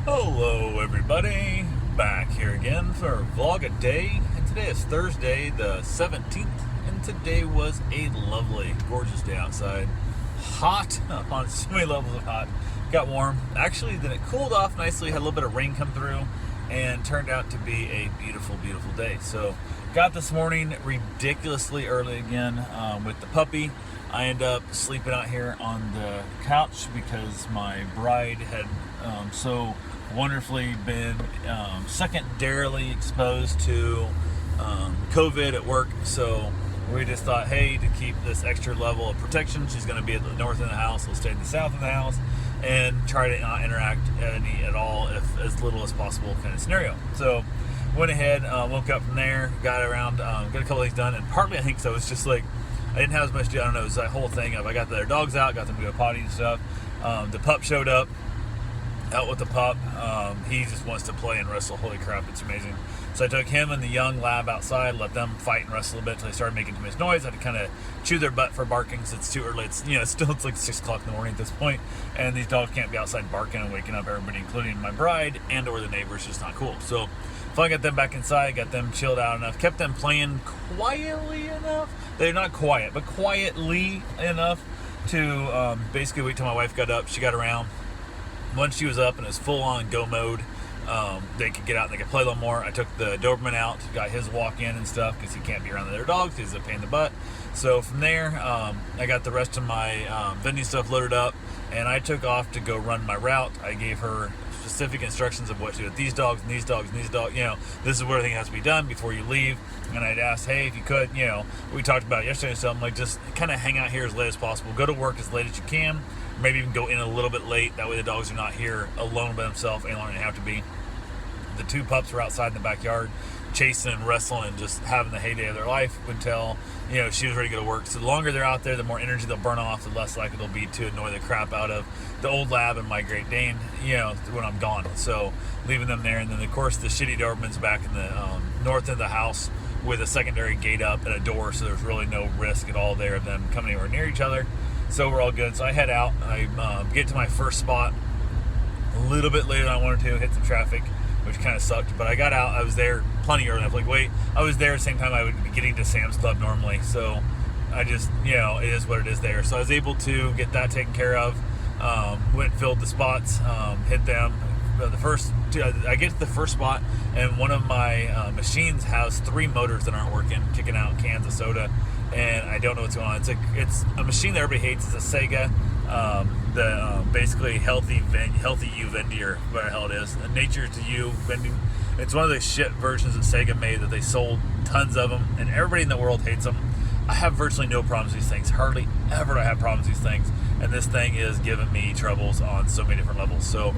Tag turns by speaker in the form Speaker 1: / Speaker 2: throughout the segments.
Speaker 1: Hello everybody, back here again for Vlog a Day, and today is Thursday the 17th, and today was a lovely, gorgeous day outside. Hot, on so many levels of hot. Got warm, actually then it cooled off nicely, had a little bit of rain come through, and turned out to be a beautiful, beautiful day. So, got this morning ridiculously early again with the puppy. I end up sleeping out here on the couch because my bride had so wonderfully been secondarily exposed to COVID at work. So we just thought, hey, to keep this extra level of protection, she's going to be at the north end of the house, we'll stay at the south of the house, and try to not interact at all, if as little as possible kind of scenario. So went ahead, woke up from there, got around, got a couple of things done, and partly I think so it's just like I didn't have as much to do. I don't know, it was that whole thing of I got their dogs out, got them to go potty and stuff. The pup showed up, out with the pup. He just wants to play and wrestle. Holy crap, it's amazing. So I took him and the young lab outside, let them fight and wrestle a bit until they started making too much noise. I had to kind of chew their butt for barking because it's too early. It's it's like 6 o'clock in the morning at this point, and these dogs can't be outside barking and waking up everybody, including my bride and or the neighbors. Just not cool. So finally got them back inside, got them chilled out enough, kept them playing quietly enough. They're not quiet, but quietly enough to basically wait till my wife got up. She got around. Once she was up and it was full on go mode, they could get out and they could play a little more. I took the Doberman out, got his walk in and stuff because he can't be around the other dogs. He's a pain in the butt. So from there, I got the rest of my vending stuff loaded up, and I took off to go run my route. I gave her specific instructions of what to do with these dogs and these dogs and these dogs. This is where everything has to be done before you leave. And I'd asked, hey, if you could, we talked about it yesterday, so I'm like, just kind of hang out here as late as possible. Go to work as late as you can. Maybe even go in a little bit late. That way the dogs are not here alone by themselves any longer than they have to be. The two pups were outside in the backyard chasing and wrestling and just having the heyday of their life until she was ready to go to work. So the longer they're out there, the more energy they'll burn off, the less likely they'll be to annoy the crap out of the old lab and my Great Dane when I'm gone. So leaving them there, and then of course the shitty Doberman's back in the north end of the house with a secondary gate up and a door, so there's really no risk at all there of them coming anywhere near each other. So we're all good. So I head out. I get to my first spot a little bit later than I wanted to, hit some traffic, which kind of sucked. But I got out. I was there plenty early enough. I was there at the same time I would be getting to Sam's Club normally. So I just, it is what it is there. So I was able to get that taken care of. Went and filled the spots, hit them. I get to the first spot, and one of my machines has 3 motors that aren't working, kicking out cans of soda, and I don't know what's going on. It's a machine that everybody hates. It's a Sega, basically Healthy You Vendier, whatever the hell it is. Nature to You vending. It's one of the shit versions that Sega made that they sold tons of them, and everybody in the world hates them. I have virtually no problems with these things. Hardly ever do I have problems with these things, and this thing is giving me troubles on so many different levels. So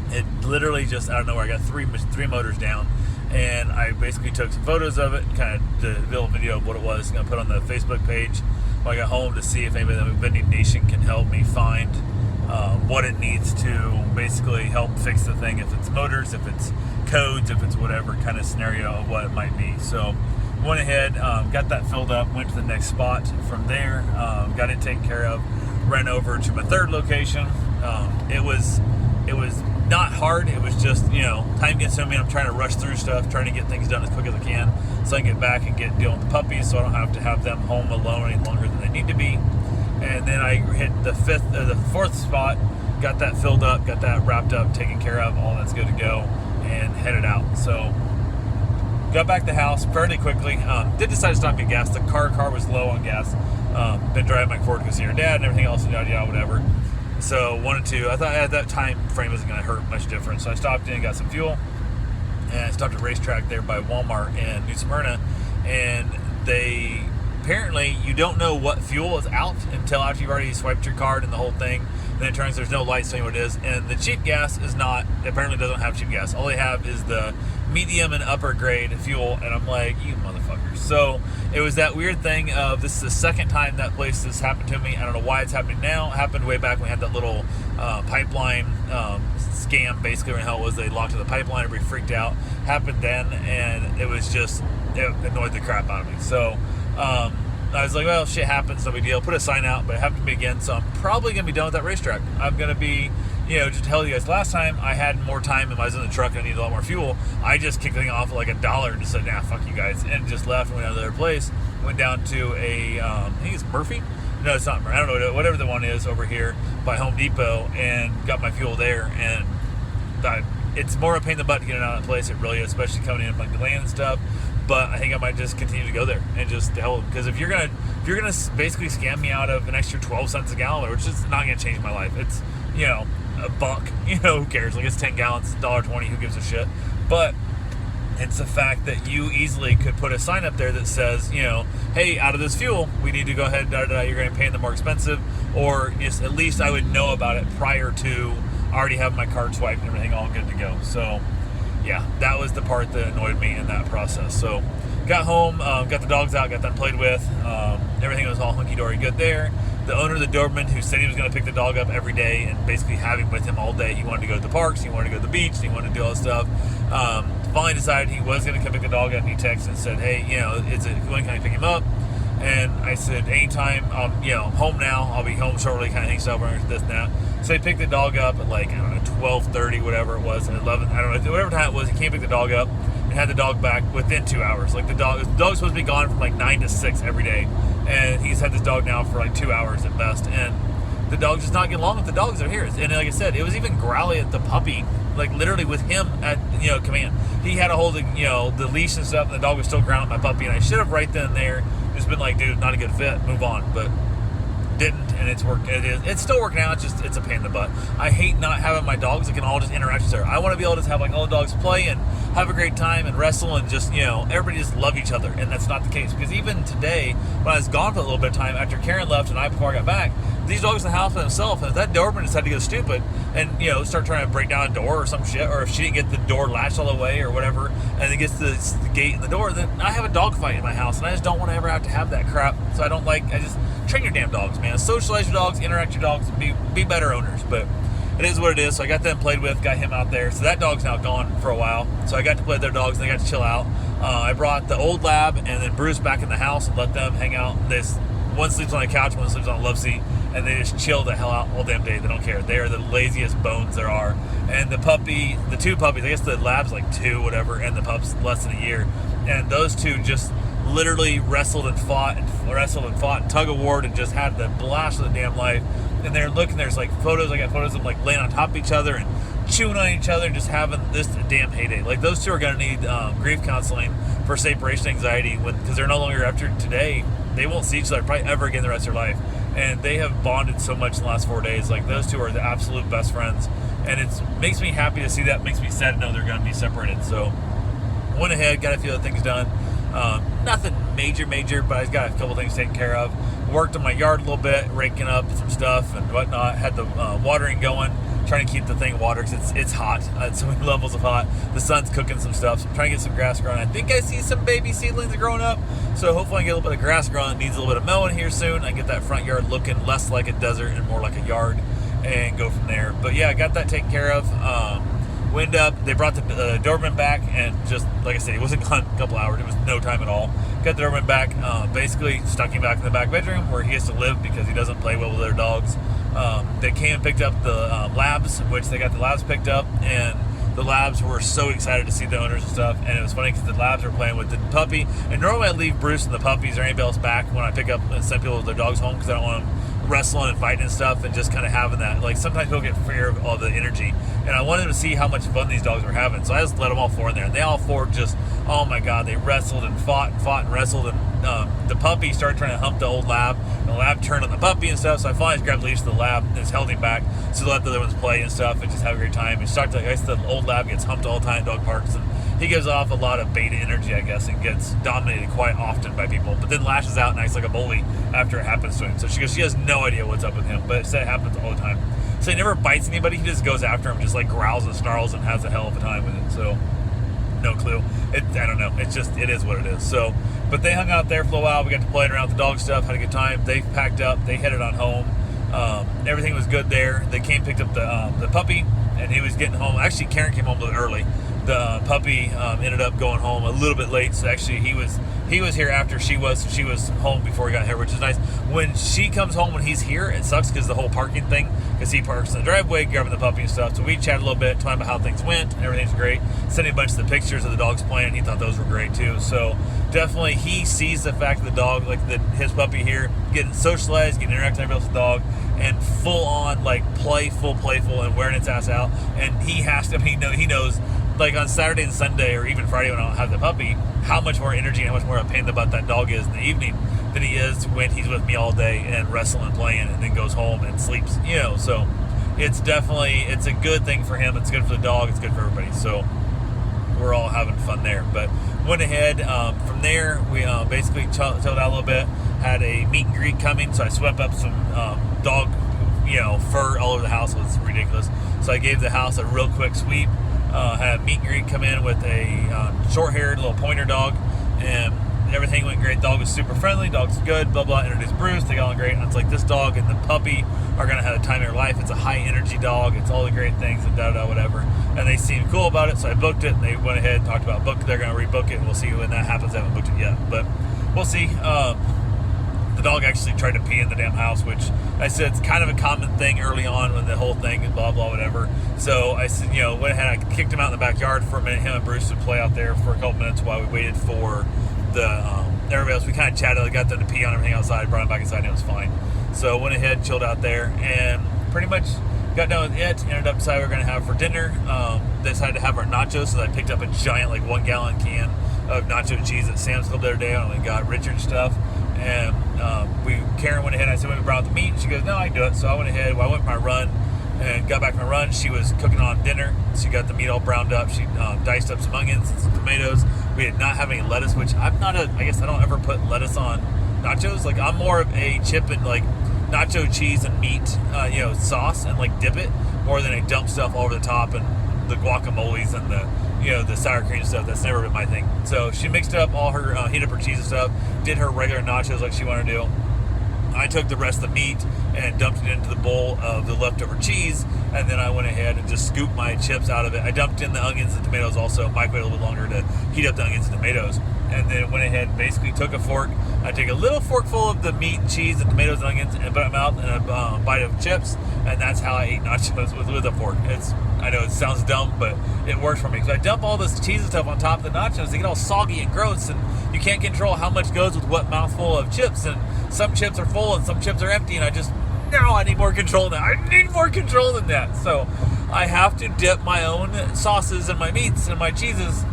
Speaker 1: it literally just out of nowhere, I got three motors down, and I basically took some photos of it, kind of the little video of what it was. I'm going to put on the Facebook page when I got home to see if anybody in the Vending Nation can help me find what it needs to basically help fix the thing. If it's motors, if it's codes, if it's whatever kind of scenario of what it might be. So went ahead, got that filled up, went to the next spot from there, got it taken care of, ran over to my third location. It was not hard. It was just, time consuming. I'm trying to rush through stuff, trying to get things done as quick as I can so I can get back and deal with the puppies so I don't have to have them home alone any longer than they need to be. And then I hit the fourth spot, got that filled up, got that wrapped up, taken care of, all that's good to go, and headed out. So got back to the house fairly quickly. Did decide to stop and get gas. The car was low on gas. Been driving back and forth to go see her dad and everything else, yada, whatever. So I thought at that time frame wasn't going to hurt much different. So I stopped in and got some fuel, and I stopped at a racetrack there by Walmart in New Smyrna, and apparently you don't know what fuel is out until after you've already swiped your card and the whole thing. And then it turns there's no light saying what it is, and the cheap gas apparently doesn't have cheap gas. All they have is the medium and upper grade fuel, and I'm like, you motherfuckers. So it was that weird thing of, this is the second time that place has happened to me. I don't know why it's happening now. It happened way back when we had that little pipeline scam, basically, when hell was they locked to the pipeline, everybody freaked out. Happened then, and it annoyed the crap out of me. So I was like, well, shit happens, no big deal. Put a sign out, but it happened to me again, so I'm probably going to be done with that racetrack. I'm going to be, just tell you guys, last time I had more time and I was in the truck and I needed a lot more fuel, I just kicked the thing off at like $1 and just said, nah, fuck you guys, and just left and went out to the other place. Went down to I think it's Murphy. No, it's not. I don't know, whatever the one is over here by Home Depot, and got my fuel there. And it's more of a pain in the butt to get it out of the place. It really is, especially coming in from like the land and stuff. But I think I might just continue to go there and just hell, because if you're gonna basically scam me out of an extra 12 cents a gallon, which is not gonna change my life. It's a buck. Who cares? Like, it's 10 gallons, $1.20. Who gives a shit? But it's the fact that you easily could put a sign up there that says, hey, out of this fuel, we need to go ahead, you're going to pay them more expensive, or just at least I would know about it prior to already having my card swiped and everything all good to go. So, yeah, that was the part that annoyed me in that process. So, got home, got the dogs out, got them played with. Everything was all hunky-dory good there. The owner of the Doberman, who said he was going to pick the dog up every day and basically have him with him all day. He wanted to go to the parks, he wanted to go to the beach, he wanted to do all this stuff. Finally decided he was going to come pick the dog up, and he texted and said, hey, when can I pick him up? And I said, anytime, I'm home now, I'll be home shortly, kind of thing, stuff, this and that. So he picked the dog up at 12:30, whatever it was, at 11, I don't know, whatever time it was, he came pick the dog up and had the dog back within 2 hours. Like, the dog's supposed to be gone from 9 to 6 every day, and he's had this dog now for 2 hours at best, and the dog's just not getting along with the dogs that are here. And like I said, it was even growly at the puppy, literally with him at command. He had a hold of the leash and stuff, and the dog was still growling at my puppy, and I should have right then and there just been like, dude, not a good fit, move on, but didn't, and it's still working out. It's a pain in the butt. I hate not having my dogs that can all just interact with each other. I want to be able to have all the dogs play and have a great time and wrestle and just everybody just love each other, and that's not the case, because even today when I was gone for a little bit of time after Karen left and before I got back, these dogs in the house by themselves, and if that Doberman decided to go stupid and start trying to break down a door or some shit, or if she didn't get the door latched all the way or whatever, and it gets to the gate and the door, then I have a dog fight in my house, and I just don't want to ever have to have that crap. So I just train your damn dogs, man. Socialize your dogs, interact with your dogs, and be better owners. But it is what it is. So I got them played with, got him out there. So that dog's now gone for a while. So I got to play with their dogs, and they got to chill out. I brought the old lab and then Bruce back in the house and let them hang out. One sleeps on a couch, one sleeps on a love seat, and they just chill the hell out all damn day. They don't care. They are the laziest bones there are. And the two puppies, I guess the lab's 2, whatever, and the pup's less than a year. And those two just literally wrestled and fought and tug of war and just had the blast of the damn life. And they're looking, there's photos, I got photos of them laying on top of each other and chewing on each other and just having this damn heyday. Those two are going to need grief counseling for separation anxiety, because they're no longer, after today, they won't see each other probably ever again the rest of their life. And they have bonded so much in the last 4 days. Those two are the absolute best friends, and it makes me happy to see that. Makes me sad to know they're going to be separated. So went ahead, got a few other things done. Nothing major, but I got a couple things taken care of. Worked on my yard a little bit, raking up some stuff and whatnot. Had the watering going, trying to keep the thing watered because it's hot. It's so many levels of hot. The sun's cooking some stuff, so I'm trying to get some grass growing. I think I see some baby seedlings growing up, so hopefully I can get a little bit of grass growing. It needs a little bit of mowing here soon. I can get that front yard looking less like a desert and more like a yard, and go from there. But yeah, I got that taken care of. Wind up, they brought the Doberman back, and just like I said, he wasn't gone a couple hours. It was no time at all. Got the Doberman back, basically stuck him back in the back bedroom where he has to live because he doesn't play well with other dogs. They came and picked up the labs, which they got the labs picked up, and the labs were so excited to see the owners and stuff. And it was funny because the labs were playing with the puppy, and normally I leave Bruce and the puppies or anybody else back when I pick up and send people with their dogs home, because I don't want them wrestling and fighting and stuff, and just kind of having that, sometimes people get fear of all the energy, and I wanted them to see how much fun these dogs were having, so I just let them all four in there, and they all four just, oh my god, they wrestled and fought and wrestled, and the puppy started trying to hump the old lab, and the lab turned on the puppy and stuff, so I finally just grabbed the leash of the lab and just held him back to let the other ones play and stuff and just have a great time. And I guess the old lab gets humped all the time in dog parks, and he gives off a lot of beta energy, I guess, and gets dominated quite often by people, but then lashes out and acts like a bully after it happens to him. So she goes, she has no idea what's up with him, but it happens all the time. So he never bites anybody, he just goes after him, just growls and snarls and has a hell of a time with it. So no clue. I don't know. It is what it is. So, but they hung out there for a while. We got to play around with the dog stuff, had a good time. They packed up, they headed on home. Everything was good there. They picked up the puppy, and he was getting home. Actually, Karen came home a little early. The puppy ended up going home a little bit late, so actually he he was here after she was home before he got here, which is nice. When she comes home, when he's here, it sucks because the whole parking thing, because he parks in the driveway, grabbing the puppy and stuff. So we chatted a little bit, talking about how things went, and everything's great. Sent him a bunch of the pictures of the dogs playing. He thought those were great too. So definitely he sees the fact that the dog, like his puppy here, getting socialized, getting interactive with everybody else's dog, and full on like playful and wearing its ass out. And he has to, he knows, like on Saturday and Sunday or even Friday when I don't have the puppy, how much more energy and how much more of a pain in the butt that dog is in the evening than he is when he's with me all day and wrestling and playing and then goes home and sleeps, so it's a good thing for him. It's good for the dog. It's good for everybody. So we're all having fun there. But went ahead from there. We basically chilled out a little bit. Had a meet and greet coming, so I swept up some dog, fur all over the house. It was ridiculous. So I gave the house a real quick sweep. Had a meet and greet come in with a short-haired little pointer dog, and everything went great. Dog was super friendly. Dog's good. Blah blah. Introduced Bruce. They got on great. And it's like this dog and the puppy are gonna have the time of their life. It's a high-energy dog. It's all the great things and whatever. And they seemed cool about it, so I booked it. And they went ahead and talked about book. They're gonna rebook it, and we'll see when that happens. I haven't booked it yet, but we'll see. The dog actually tried to pee in the damn house, which I said it's kind of a common thing early on when the whole thing and blah blah whatever. So I said, went ahead. I kicked him out in the backyard for a minute. Him and Bruce would play out there for a couple minutes while we waited for the everybody else. We kind of chatted. I got them to pee on everything outside. Brought him back inside, and it was fine. So went ahead, chilled out there, and pretty much got done with it. Ended up deciding we were going to have for dinner. Decided to have our nachos, so I picked up a giant 1 gallon can of nacho cheese at Sam's Club the other day. I only got Richard stuff. And Karen went ahead. I said, "We brought the meat." And she goes, "No, I can do it." So I went ahead. Well, I went for my run and got back from my run. She was cooking on dinner. She got the meat all browned up. She diced up some onions and some tomatoes. We did not have any lettuce, which I guess I don't ever put lettuce on nachos. I'm more of a chip and nacho cheese and meat, sauce and dip it more than a dump stuff all over the top and the guacamoles and the sour cream stuff. That's never been my thing. So she mixed up all her, heated up her cheese and stuff, did her regular nachos like she wanted to do. I took the rest of the meat and dumped it into the bowl of the leftover cheese, and then I went ahead and just scooped my chips out of it. I dumped in the onions and tomatoes also. Mike waited a little bit longer to heat up the onions and tomatoes, and then went ahead and basically took a fork. I take a little fork full of the meat and cheese and tomatoes and onions and put it in my mouth and a bite of chips, and that's how I ate nachos with a fork. I know it sounds dumb, but it works for me. So I dump all this cheese and stuff on top of the nachos. They get all soggy and gross, and you can't control how much goes with what mouthful of chips. And some chips are full and some chips are empty, and I need more control than that. I need more control than that. So I have to dip my own sauces and my meats and my cheeses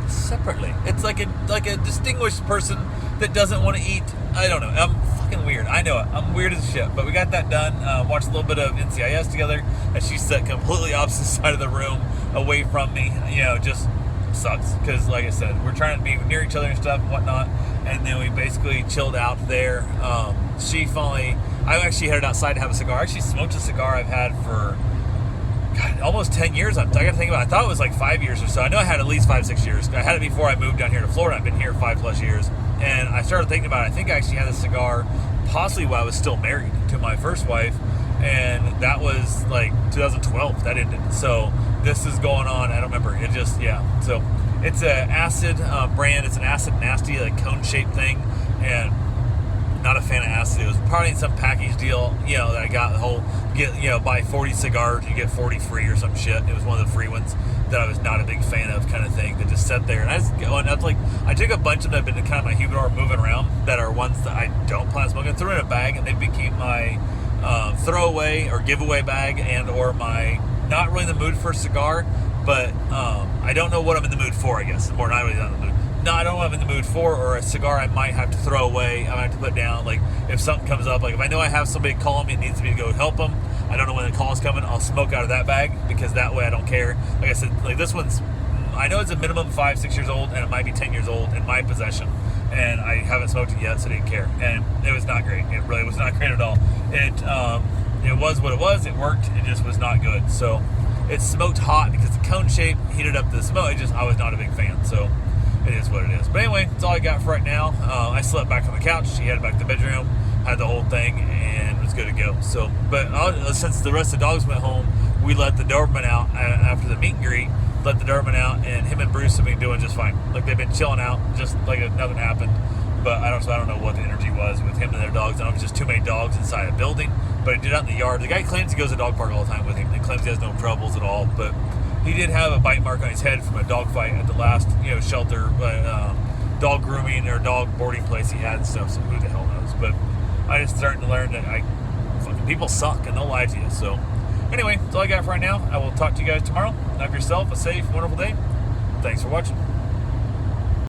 Speaker 1: separately. It's like a distinguished person that doesn't want to eat. I don't know. I'm fucking weird. I know it. I'm weird as shit. But we got that done. Watched a little bit of NCIS together, and she sat completely opposite side of the room, away from me. Just sucks because, like I said, we're trying to be near each other and stuff and whatnot. And then we basically chilled out there. I actually headed outside to have a cigar. I actually smoked a cigar I've had for almost 10 years. I got to think about it. I thought it was 5 years or so. I know I had at least 5-6 years. I had it before I moved down here to Florida. I've been here 5+ years. And I started thinking about it. I think I actually had a cigar possibly while I was still married to my first wife. And that was 2012. That ended. So this is going on. I don't remember. It just, yeah. So it's an acid brand. It's an acid nasty, cone-shaped thing. And not a fan of acid. It was probably some package deal, that I got the whole buy 40 cigars, you get 40 free or some shit. It was one of the free ones that I was not a big fan of, kind of thing, that just sat there. And I took a bunch of them that have been in kind of my humidor moving around that are ones that I don't plan on smoking, threw in a bag, and they became my throwaway or giveaway bag, and or my not really in the mood for a cigar, but I don't know what I'm in the mood for, I guess. More not really in the mood. No, I don't know what I'm in the mood for, or a cigar I might have to throw away. I might have to put down, if something comes up, if I know I have somebody calling me and needs me to go help them, I don't know when the call's coming, I'll smoke out of that bag, because that way I don't care. Like I said, this one's, I know it's a minimum 5-6 years old, and it might be 10 years old in my possession, and I haven't smoked it yet, so I didn't care. And it was not great. It really was not great at all. It was what it was. It worked. It just was not good. So it smoked hot because the cone shape heated up the smoke. I was not a big fan. So it is what it is. But anyway, that's all I got for right now. I slept back on the couch. She headed back to the bedroom, had the whole thing, and was good to go. So, but since the rest of the dogs went home, we let the Doberman out after the meet and greet, let the Doberman out, and him and Bruce have been doing just fine. Like, they've been chilling out, just like nothing happened. But I don't know what the energy was with him and their dogs. I don't know if it was just too many dogs inside a building, but he did it out in the yard. The guy claims he goes to the dog park all the time with him. He claims he has no troubles at all, but he did have a bite mark on his head from a dog fight at the last, shelter, dog grooming or dog boarding place he had and stuff. So who the hell knows? But I just starting to learn that fucking people suck and they'll lie to you. So anyway, that's all I got for right now. I will talk to you guys tomorrow. Have yourself a safe, wonderful day. Thanks for watching.